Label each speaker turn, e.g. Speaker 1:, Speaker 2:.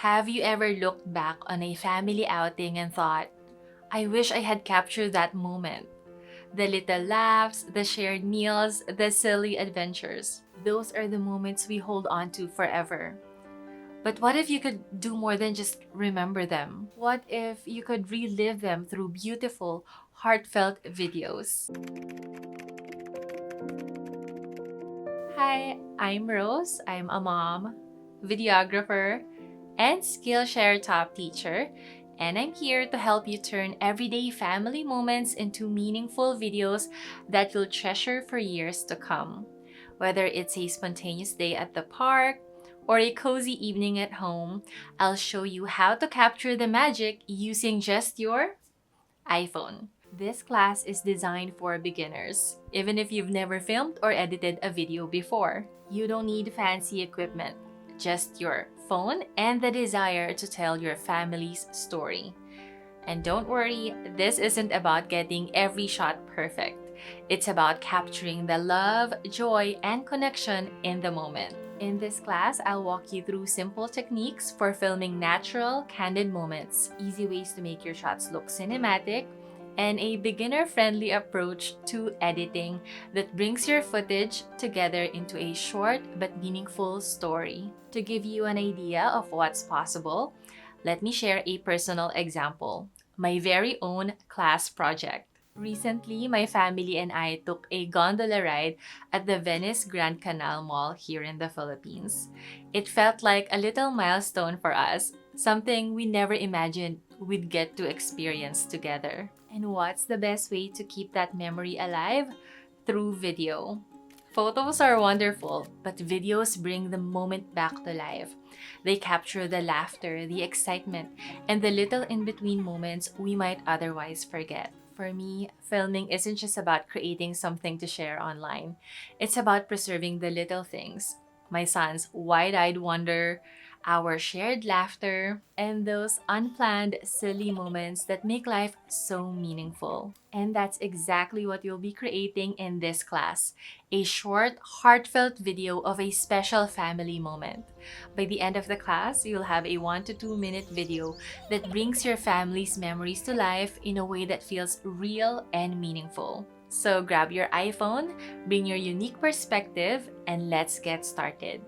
Speaker 1: Have you ever looked back on a family outing and thought, I wish I had captured that moment? The little laughs, the shared meals, the silly adventures. Those are the moments we hold on to forever. But what if you could do more than just remember them? What if you could relive them through beautiful, heartfelt videos? Hi, I'm Rose. I'm a mom, videographer, and Skillshare top teacher, and I'm here to help you turn everyday family moments into meaningful videos that you'll treasure for years to come. Whether it's a spontaneous day at the park or a cozy evening at home, I'll show you how to capture the magic using just your iPhone. This class is designed for beginners, even if you've never filmed or edited a video before. You don't need fancy equipment, just your phone and the desire to tell your family's story. And don't worry, this isn't about getting every shot perfect. It's about capturing the love, joy, and connection in the moment. In this class, I'll walk you through simple techniques for filming natural, candid moments, easy ways to make your shots look cinematic, and a beginner-friendly approach to editing that brings your footage together into a short but meaningful story. To give you an idea of what's possible, let me share a personal example, my very own class project. Recently, my family and I took a gondola ride at the Venice Grand Canal Mall here in the Philippines. It felt like a little milestone for us, something we never imagined we'd get to experience together. And what's the best way to keep that memory alive? Through video. Photos are wonderful, but videos bring the moment back to life. They capture the laughter, the excitement, and the little in-between moments we might otherwise forget. For me, filming isn't just about creating something to share online. It's about preserving the little things. My son's wide-eyed wonder, our shared laughter, and those unplanned, silly moments that make life so meaningful. And that's exactly what you'll be creating in this class, a short, heartfelt video of a special family moment. By the end of the class, you'll have a 1 to 2 minute video that brings your family's memories to life in a way that feels real and meaningful. So grab your iPhone, bring your unique perspective, and let's get started.